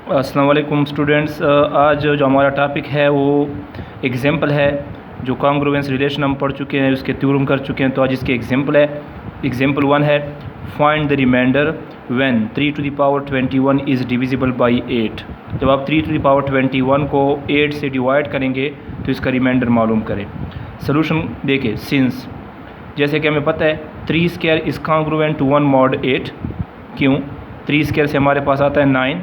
अस्सलाम वालेकुम स्टूडेंट्स। आज जो हमारा टॉपिक है वो एग्जाम्पल है। जो कॉन्ग्रुएंस रिलेशन हम पढ़ चुके हैं, उसके थ्योरम कर चुके हैं, तो आज इसके एग्जाम्पल है। एग्जाम्पल 1 है, find the remainder when 3 to the power 21 is divisible by 8। जब आप 3 टू द पावर 21 को 8 से डिवाइड करेंगे तो इसका रिमाइंडर मालूम करें। सोल्यूशन देखिए, सिंस जैसे कि हमें पता है 3 square is congruent to 1 mod 8। क्यों? 3 स्क्वायर से हमारे पास आता है 9,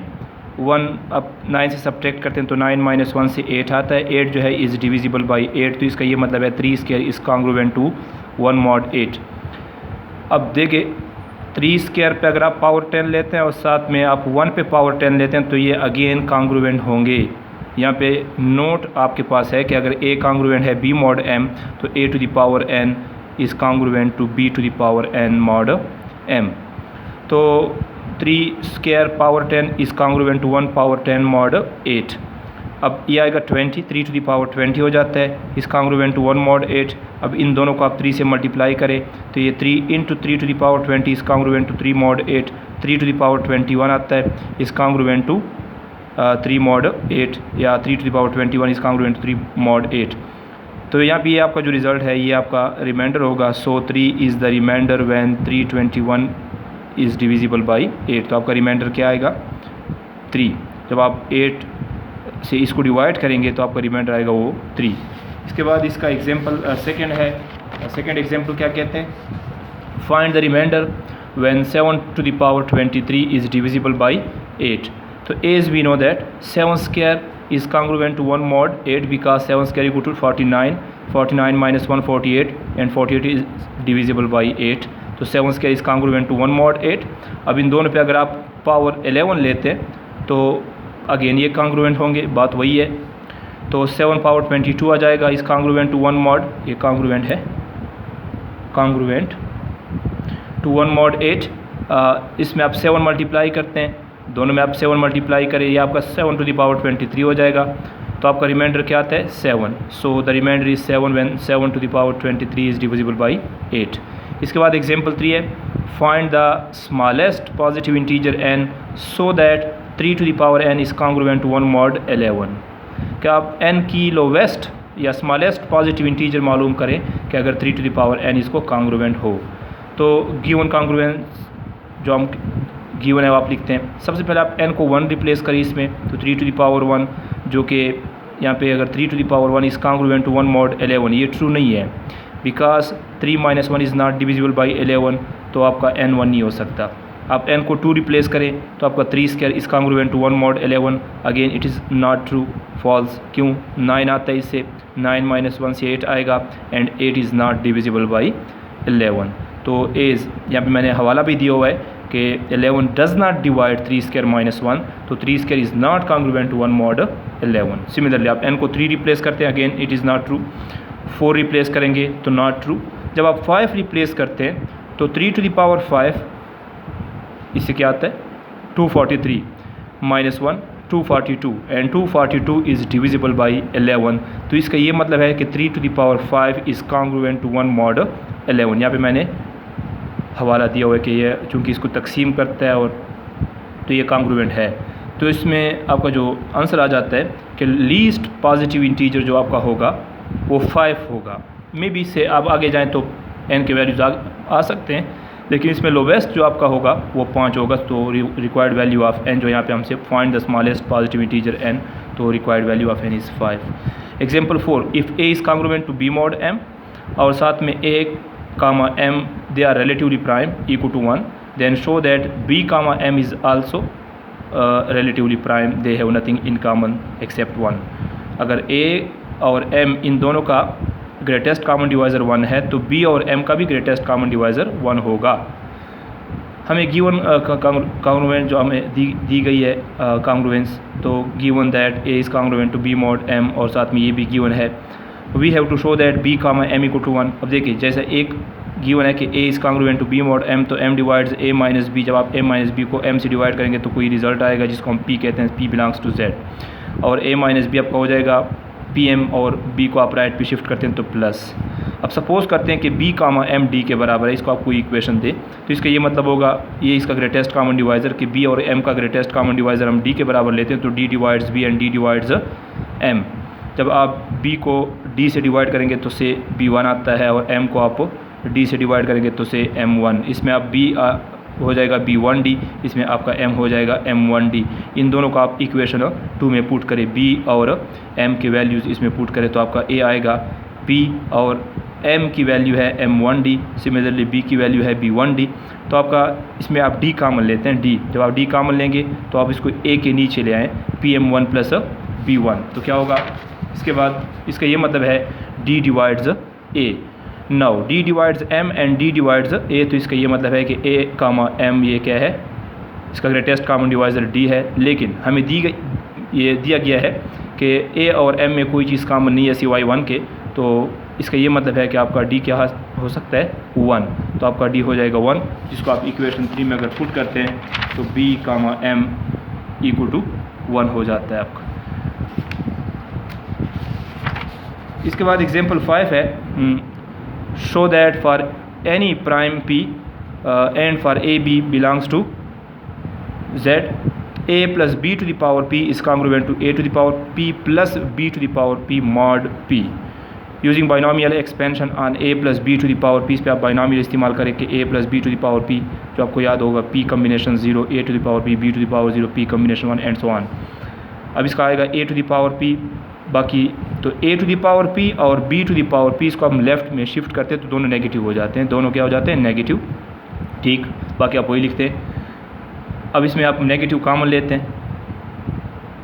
1 अब 9 से सब्ट्रैक्ट करते हैं तो 9 - 1 से 8 आता है। 8 जो है इज़ डिविजिबल बाई 8, तो इसका ये मतलब है 3 square is congruent to 1 mod 8। अब देखिए 3 स्क्वायर पे अगर आप पावर 10 लेते हैं और साथ में आप 1 पे पावर 10 लेते हैं तो ये अगेन कॉन्ग्रुएंट होंगे। यहाँ पे नोट आपके पास है कि अगर a कॉन्ग्रुएंट है b mod m तो a to the power n is congruent to b to the power n mod m। तो 3 square power 10 is congruent to 1 power 10 mod 8। अब ये आएगा 20, 3 टू द पावर 20 हो जाता है, इज़ कॉन्ग्रुएंट टू 1 mod 8। अब इन दोनों को आप 3 से मल्टीप्लाई करें तो ये 3 into 3 to the power 20 is congruent to 3 mod 8। 3 to the power 21 आता है, इज़ कॉन्ग्रुएंट टू 3 mod 8, या 3 to the power 21 is congruent to 3 mod 8। तो यहाँ पे ये आपका जो रिज़ल्ट है ये आपका रिमाइंडर होगा। So 3 is the remainder when 321 is divisible by 8। तो आपका रिमाइंडर क्या आएगा? 3। जब आप 8 से इसको डिवाइड करेंगे तो आपका रिमाइंडर आएगा वो 3। इसके बाद इसका एग्जाम्पल सेकंड है। सेकंड एग्जाम्पल क्या कहते हैं? Find the remainder when 7 to the power 23 is divisible by 8। तो as we know that 7 square is congruent to 1 mod 8 because 7 square equal to 49, 49 minus 1 48, and 48 is divisible by 8। तो 7 square is congruent to 1 mod 8। अब इन दोनों पे अगर आप power 11 लेते हैं तो अगेन ये congruent होंगे, बात वही है। तो 7 पावर 22 आ जाएगा, इस congruent to 1 mod, ये congruent है, congruent to 1 mod 8। इसमें आप 7 मल्टीप्लाई करते हैं, दोनों में आप 7 मल्टीप्लाई करें, ये आपका 7 टू द पावर 23 हो जाएगा। तो आपका रिमाइंडर क्या आता है? 7। So the remainder is 7 when 7 to the power 23 is divisible by 8। इसके बाद एग्जांपल 3 है, find the smallest positive integer n so that 3 to the power n is congruent to 1 mod 11। क्या आप n की लोवेस्ट या स्मॉलेस्ट पॉजिटिव इंटीजर मालूम करें कि अगर 3 टू द पावर n इसको कॉन्ग्रुएंट हो। तो गिवन कॉन्ग्रुएंस जो हम गिवन है वो आप लिखते हैं। सबसे पहले आप n को 1 रिप्लेस करें इसमें, तो 3 टू द पावर 1, जो कि यहाँ पे अगर 3 to the power 1 is congruent to 1 mod 11, ये ट्रू नहीं है because 3 - 1 is not divisible by 11, तो आपका n 1 नहीं हो सकता। आप n को 2 रिप्लेस करें तो आपका 3 square is congruent to 1 mod 11, again it is not true, false. क्यों? 9 आता है इससे, 9 - 1 से 8 आएगा, and 8 is not divisible by 11। तो एज यहाँ पे मैंने हवाला भी दिया हुआ है कि 11 डज़ नॉट डिवाइड 3 स्क्वायर - 1, तो 3 square is not congruent to 1 mod 11। Similarly आप n को 3 रिप्लेस करते हैं, again it is not true. 4 replace करेंगे तो नॉट ट्रू। जब आप 5 रिप्लेस करते हैं तो 3 टू द पावर 5 इससे क्या आता है? 243 - 1 242, एंड 242 इज़ डिविजिबल बाई 11। तो इसका ये मतलब है कि 3 to the power 5 is congruent to 1 mod 11। यहाँ पे मैंने हवाला दिया हुआ है कि ये चूँकि इसको तकसीम करता है और तो ये कॉन्ग्रुएंट है। तो इसमें आपका जो आंसर आ जाता है कि लीस्ट पॉजिटिव इंटीजर जो आपका होगा वो 5 होगा। मे बी से आप आगे जाएं तो n के वैल्यूज़ आ सकते हैं, लेकिन इसमें लोवेस्ट जो आपका होगा वो 5 होगा। तो रिक्वायर्ड वैल्यू ऑफ n जो यहाँ पे हमसे find the smallest positive integer n, तो required value of n is 5। Example 4, if a is congruent to b mod m, और साथ में a comma m they are relatively prime equal to 1, then show that b comma m is also relatively prime, they have nothing in common except 1। अगर a और m इन दोनों का greatest common divisor 1 है तो b और m का भी greatest common divisor 1 होगा। हमें गिवन कॉन्ग्रुएंट जो हमें दी गई है कॉन्ग्रुएंस, तो given that a is congruent to b mod m, और साथ में ये भी गिवन है we have to show that b comma m equal to 1। अब देखिए जैसे एक गिवन है कि a is congruent to b mod m, तो m डिवाइड्स a - b। जब आप a - b को m से डिवाइड करेंगे तो कोई रिजल्ट आएगा जिसको हम p कहते हैं, p बिलोंग्स टू z, और a - b आपका हो जाएगा pm, और b को आप राइट पे शिफ्ट करते हैं तो प्लस। अब सपोज़ करते हैं कि b कामा m d के बराबर है, इसको आपको इक्वेशन दे तो इसका ये मतलब होगा, ये इसका ग्रेटेस्ट कॉमन डिवाइज़र कि b और m का ग्रेटेस्ट कॉमन डिवाइज़र हम d के बराबर लेते हैं तो d divides b and d divides m। जब आप b को d से डिवाइड करेंगे तो से b1 आता है और m को आप d से डिवाइड करेंगे तो से m1। इसमें आप b हो जाएगा b1d, इसमें आपका m हो जाएगा m1d। इन दोनों को आप इक्वेशन 2 में पुट करें, b और m के वैल्यूज़ इसमें पुट करें तो आपका a आएगा, b और m की वैल्यू है m1d, सिमिलरली b की वैल्यू है b1d। तो आपका इसमें आप d कामन लेते हैं, d जब आप d कामन लेंगे तो आप इसको a के नीचे ले आएँ pm1 प्लस b1 तो क्या होगा, इसके बाद इसका ये मतलब है d divides a। Now d divides m and d divides a, तो इसका ये मतलब है कि a कामा m ये क्या है, इसका ग्रेटेस्ट कॉमन डिवाइज़र d है, लेकिन हमें ये दिया गया है कि a और m में कोई चीज़ कॉमन नहीं है सिवाय 1 के, तो इसका ये मतलब है कि आपका d क्या हो सकता है 1, तो आपका d हो जाएगा 1, जिसको आप इक्वेशन 3 में अगर पुट करते हैं तो b comma m equal to 1 हो जाता है आपका। इसके बाद एग्जांपल 5 है, show that for any prime p and for a b belongs to z, a plus b to the power p is congruent to a to the power p plus b to the power p mod p using binomial expansion on a plus b to the power p। इस पर आप binomial इस्तेमाल करें कि a plus b to the power p, जो आपको याद होगा p combination 0, a to the power p, b to the power 0, p combination 1 and so on. अब इसका आएगा a to the power p, बाकी तो a to the power p और b to the power p इसको हम left में shift करते हैं तो दोनों नेगेटिव हो जाते हैं, दोनों क्या हो जाते हैं नेगेटिव, ठीक। बाकी आप वही लिखते हैं। अब इसमें आप नेगेटिव कॉमन लेते हैं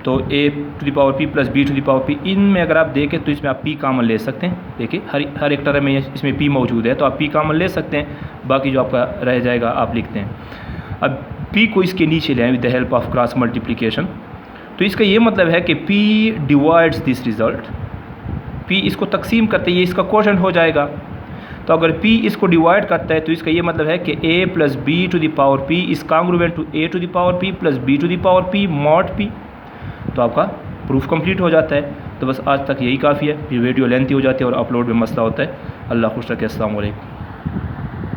तो a to the power p plus b to the power p, इनमें अगर आप देखें तो इसमें आप p कॉमन ले सकते हैं। देखिए हर एक तरह में इसमें p मौजूद है तो आप p कॉमन ले सकते हैं, बाकी जो आपका रह जाएगा आप लिखते हैं। अब p को इसके नीचे ले आए with the help of cross multiplication, तो इसका ये मतलब है कि p divides this result, p इसको तकसीम करते ये इसका क्वोशंट हो जाएगा। तो अगर p इसको डिवाइड करता है तो इसका ये मतलब है कि a plus b to the power p is congruent to a to the power p plus b to the power p mod p। तो आपका प्रूफ कंप्लीट हो जाता है। तो बस आज तक यही काफ़ी है, ये वीडियो लेंथी हो जाती है और अपलोड में मसला होता है। अल्लाह खुश रखे, अस्सलाम वालेकुम।